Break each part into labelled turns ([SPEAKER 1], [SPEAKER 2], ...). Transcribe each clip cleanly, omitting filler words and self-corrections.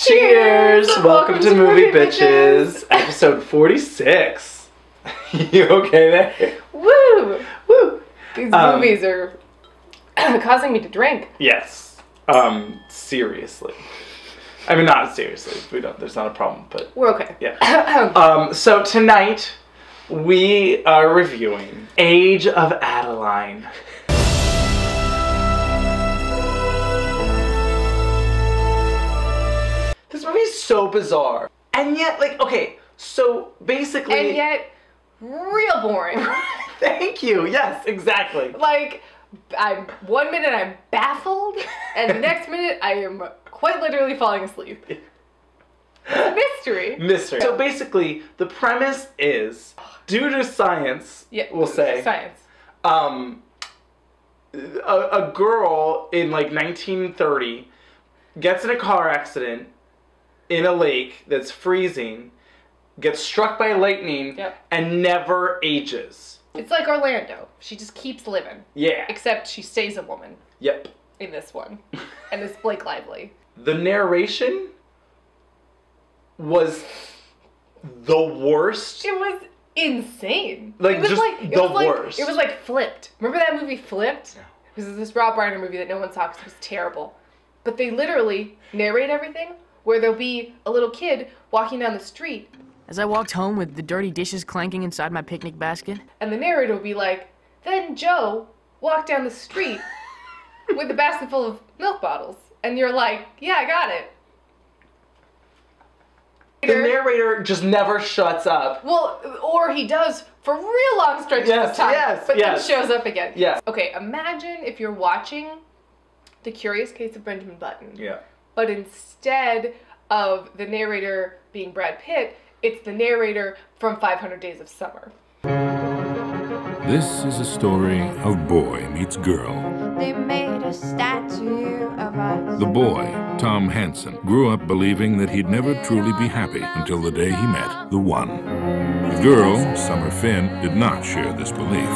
[SPEAKER 1] Cheers! Welcome to Movie Bitches, episode 46. You okay there?
[SPEAKER 2] Woo!
[SPEAKER 1] Woo!
[SPEAKER 2] These movies are causing me to drink.
[SPEAKER 1] Yes. Seriously. I mean, not seriously. There's not a problem, but...
[SPEAKER 2] We're okay.
[SPEAKER 1] Yeah. So tonight, we are reviewing Age of Adaline. This movie is so bizarre. And yet, like, okay, so basically...
[SPEAKER 2] And yet, real boring.
[SPEAKER 1] Thank you. Yes, exactly.
[SPEAKER 2] Like, one minute I'm baffled, and the next minute I am quite literally falling asleep. Mystery.
[SPEAKER 1] Mystery. So basically, the premise is, due to science, we'll say...
[SPEAKER 2] Science.
[SPEAKER 1] A girl in, like, 1930 gets in a car accident in a lake that's freezing, gets struck by lightning, and never ages.
[SPEAKER 2] It's like Orlando. She just keeps living.
[SPEAKER 1] Yeah.
[SPEAKER 2] Except she stays a woman.
[SPEAKER 1] Yep.
[SPEAKER 2] In this one. And it's Blake Lively.
[SPEAKER 1] The narration was the worst.
[SPEAKER 2] It was insane.
[SPEAKER 1] Like,
[SPEAKER 2] it was
[SPEAKER 1] just the worst.
[SPEAKER 2] It was like Flipped. Remember that movie Flipped? This is this Rob Reiner movie that no one saw because it was terrible. But they literally narrate everything where there'll be a little kid walking down the street.
[SPEAKER 3] As I walked home with the dirty dishes clanking inside my picnic basket.
[SPEAKER 2] And the narrator will be like, then Joe walked down the street with a basket full of milk bottles. And you're like, yeah, I got it.
[SPEAKER 1] The narrator just never shuts up.
[SPEAKER 2] Well, or he does for real long stretches of time. But then shows up again.
[SPEAKER 1] Yes.
[SPEAKER 2] Okay, imagine if you're watching The Curious Case of Benjamin Button.
[SPEAKER 1] Yeah.
[SPEAKER 2] But instead of the narrator being Brad Pitt, it's the narrator from 500 Days of Summer.
[SPEAKER 4] This is a story of boy meets girl.
[SPEAKER 5] They made a statue of us.
[SPEAKER 4] The boy, Tom Hansen, grew up believing that he'd never truly be happy until the day he met the one. The girl, Summer Finn, did not share this belief.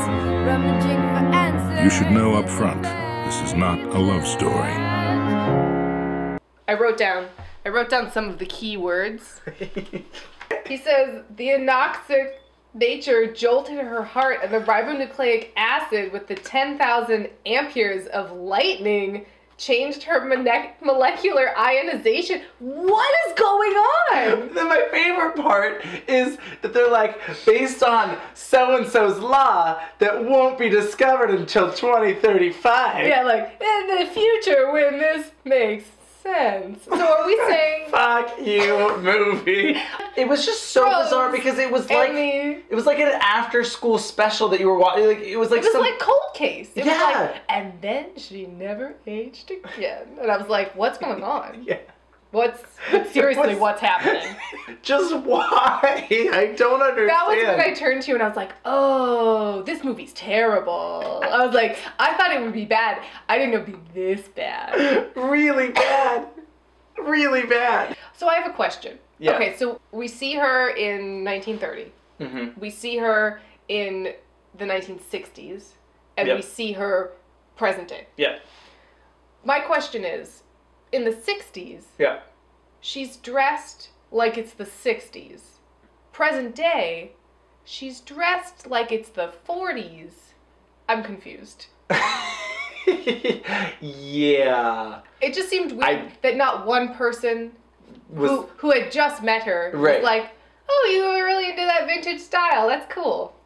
[SPEAKER 4] You should know up front, this is not a love story.
[SPEAKER 2] I wrote down some of the key words. He says, the anoxic nature jolted her heart, and the ribonucleic acid with the 10,000 amperes of lightning changed her molecular ionization. What is going on?
[SPEAKER 1] Then my favorite part is that they're like, based on so-and-so's law that won't be discovered until 2035.
[SPEAKER 2] Yeah, like, in the future when this makes sense. So are we saying...
[SPEAKER 1] Fuck you, movie. It was just so bizarre because it was like... It was like an after-school special that you were watching. Like, it was like
[SPEAKER 2] Cold Case. It was like, and then she never aged again. And I was like, what's going on?
[SPEAKER 1] Yeah.
[SPEAKER 2] Seriously, what's happening?
[SPEAKER 1] Just why? I don't understand.
[SPEAKER 2] That was when I turned to you and I was like, oh, this movie's terrible. I was like, I thought it would be bad. I didn't know it'd be this bad.
[SPEAKER 1] Really bad. Really bad.
[SPEAKER 2] So I have a question.
[SPEAKER 1] Yeah.
[SPEAKER 2] Okay, so we see her in 1930.
[SPEAKER 1] Mm-hmm.
[SPEAKER 2] We see her in the 1960s. And we see her present day.
[SPEAKER 1] Yeah.
[SPEAKER 2] My question is, in the 60s, she's dressed like it's the 60s. Present day, she's dressed like it's the 40s. I'm confused.
[SPEAKER 1] Yeah.
[SPEAKER 2] It just seemed weird that not one person who had just met her was like, oh, you were really into that vintage style. That's cool.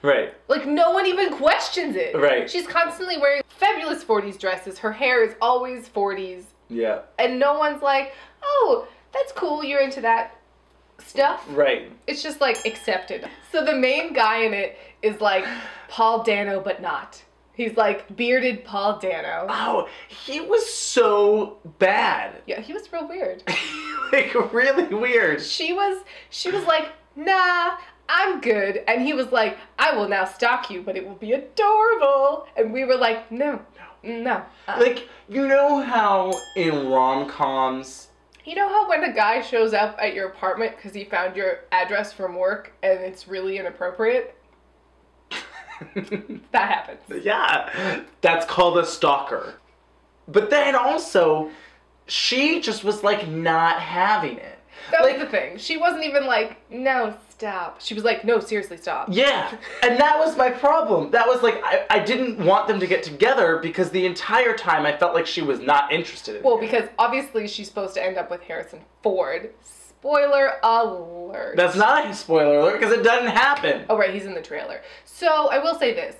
[SPEAKER 1] Right.
[SPEAKER 2] Like, no one even questions it.
[SPEAKER 1] Right.
[SPEAKER 2] She's constantly wearing fabulous 40s dresses. Her hair is always 40s.
[SPEAKER 1] Yeah.
[SPEAKER 2] And no one's like, oh, that's cool, you're into that stuff.
[SPEAKER 1] Right.
[SPEAKER 2] It's just like accepted. So the main guy in it is like Paul Dano, but not. He's like bearded Paul Dano.
[SPEAKER 1] Oh, he was so bad.
[SPEAKER 2] Yeah, he was real weird.
[SPEAKER 1] Like, really weird.
[SPEAKER 2] She was like, nah, I'm good. And he was like, I will now stalk you, but it will be adorable. And we were like, no.
[SPEAKER 1] Like, you know how in rom-coms...
[SPEAKER 2] You know how when a guy shows up at your apartment because he found your address from work and it's really inappropriate? That happens.
[SPEAKER 1] Yeah. That's called a stalker. But then also, she just was like not having it.
[SPEAKER 2] That
[SPEAKER 1] like,
[SPEAKER 2] was the thing. She wasn't even like, no, stop. She was like, no, seriously, stop.
[SPEAKER 1] Yeah, and that was my problem. That was like, I didn't want them to get together because the entire time I felt like she was not interested in
[SPEAKER 2] Well,
[SPEAKER 1] him.
[SPEAKER 2] because obviously she's supposed to end up with Harrison Ford. Spoiler alert.
[SPEAKER 1] That's not a spoiler alert because it doesn't happen.
[SPEAKER 2] Oh, right, he's in the trailer. So, I will say this.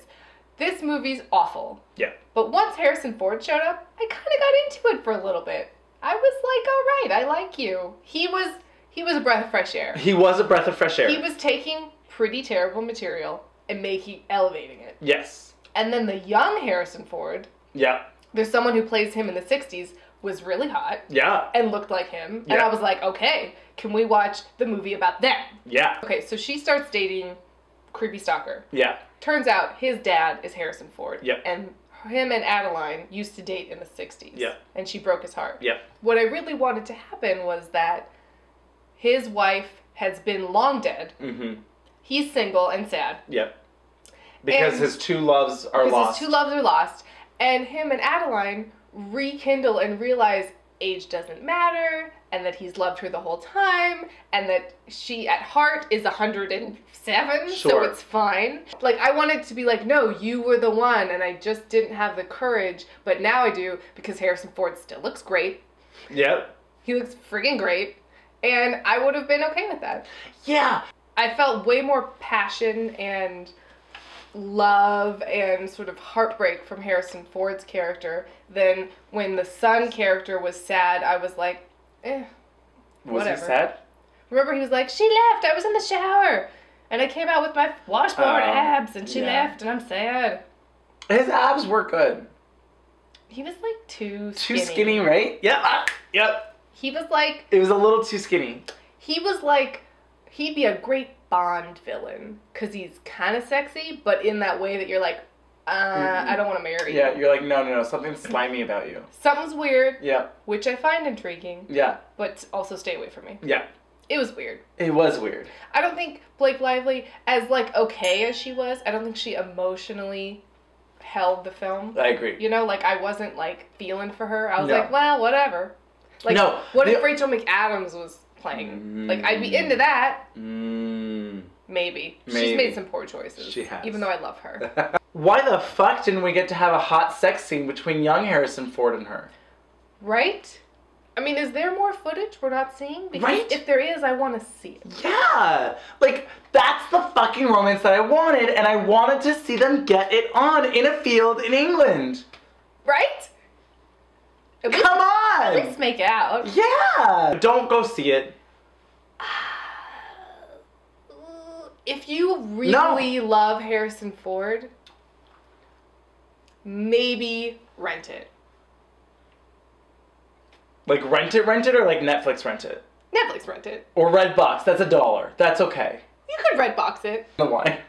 [SPEAKER 2] This movie's awful.
[SPEAKER 1] Yeah.
[SPEAKER 2] But once Harrison Ford showed up, I kind of got into it for a little bit. I was like, all right, I like you. He was a breath of fresh air.
[SPEAKER 1] He was a breath of fresh air.
[SPEAKER 2] He was taking pretty terrible material and elevating it.
[SPEAKER 1] Yes.
[SPEAKER 2] And then the young Harrison Ford,
[SPEAKER 1] Yeah.
[SPEAKER 2] there's someone who plays him in the 60s, was really hot.
[SPEAKER 1] Yeah.
[SPEAKER 2] And looked like him.
[SPEAKER 1] Yeah.
[SPEAKER 2] And I was like, okay, can we watch the movie about them?
[SPEAKER 1] Yeah.
[SPEAKER 2] Okay, so she starts dating Creepy Stalker.
[SPEAKER 1] Yeah.
[SPEAKER 2] Turns out his dad is Harrison Ford.
[SPEAKER 1] Yep.
[SPEAKER 2] And him and Adaline used to date in the 60s.
[SPEAKER 1] Yeah.
[SPEAKER 2] And she broke his heart.
[SPEAKER 1] Yeah.
[SPEAKER 2] What I really wanted to happen was that his wife has been long dead.
[SPEAKER 1] Mm-hmm.
[SPEAKER 2] He's single and sad.
[SPEAKER 1] Yep. Because
[SPEAKER 2] And-
[SPEAKER 1] his two loves are lost.
[SPEAKER 2] His two loves are lost. And him and Adaline rekindle and realize age doesn't matter, and that he's loved her the whole time, and that she at heart is 107, so
[SPEAKER 1] Sure.
[SPEAKER 2] it's fine. Like, I wanted to be like, no, you were the one, and I just didn't have the courage, but now I do, because Harrison Ford still looks great.
[SPEAKER 1] Yep.
[SPEAKER 2] He looks friggin' great, and I would have been okay with that.
[SPEAKER 1] Yeah.
[SPEAKER 2] I felt way more passion and love and sort of heartbreak from Harrison Ford's character than when the son character was sad. I was like, whatever.
[SPEAKER 1] Was he sad?
[SPEAKER 2] Remember, he was like, she left, I was in the shower, and I came out with my washboard abs, and she left, and I'm sad.
[SPEAKER 1] His abs were good.
[SPEAKER 2] He was like too
[SPEAKER 1] skinny, right? Yep. Yep.
[SPEAKER 2] He was like,
[SPEAKER 1] It was a little too skinny.
[SPEAKER 2] he was like, he'd be a great Bond villain, because he's kind of sexy, but in that way that you're like, I don't want to marry you.
[SPEAKER 1] Yeah, you're like, no, something's slimy about you.
[SPEAKER 2] Something's weird,
[SPEAKER 1] Yeah.
[SPEAKER 2] which I find intriguing,
[SPEAKER 1] Yeah.
[SPEAKER 2] but also stay away from me.
[SPEAKER 1] Yeah.
[SPEAKER 2] It was weird.
[SPEAKER 1] It was weird.
[SPEAKER 2] I don't think Blake Lively, as like okay as she was, I don't think she emotionally held the film.
[SPEAKER 1] I agree.
[SPEAKER 2] You know, like I wasn't like feeling for her. I was
[SPEAKER 1] No.
[SPEAKER 2] like, well, whatever. Like,
[SPEAKER 1] No,
[SPEAKER 2] what if
[SPEAKER 1] the-
[SPEAKER 2] Rachel McAdams was playing? Like, I'd be into that. Maybe. She's
[SPEAKER 1] Maybe.
[SPEAKER 2] made some poor choices.
[SPEAKER 1] She has.
[SPEAKER 2] Even though I love her.
[SPEAKER 1] Why the fuck didn't we get to have a hot sex scene between young Harrison Ford and her?
[SPEAKER 2] Right? I mean, is there more footage we're not seeing? Because
[SPEAKER 1] Right?
[SPEAKER 2] if there is, I want to see it.
[SPEAKER 1] Yeah! Like, that's the fucking romance that I wanted, and I wanted to see them get it on in a field in England.
[SPEAKER 2] Right? At least,
[SPEAKER 1] Come on!
[SPEAKER 2] At least make out.
[SPEAKER 1] Yeah! Don't go see it.
[SPEAKER 2] If you really love Harrison Ford, maybe rent it.
[SPEAKER 1] Like, rent it, or like Netflix rent it?
[SPEAKER 2] Netflix rent it.
[SPEAKER 1] Or Redbox, that's $1. That's okay.
[SPEAKER 2] You could Redbox it.
[SPEAKER 1] Why?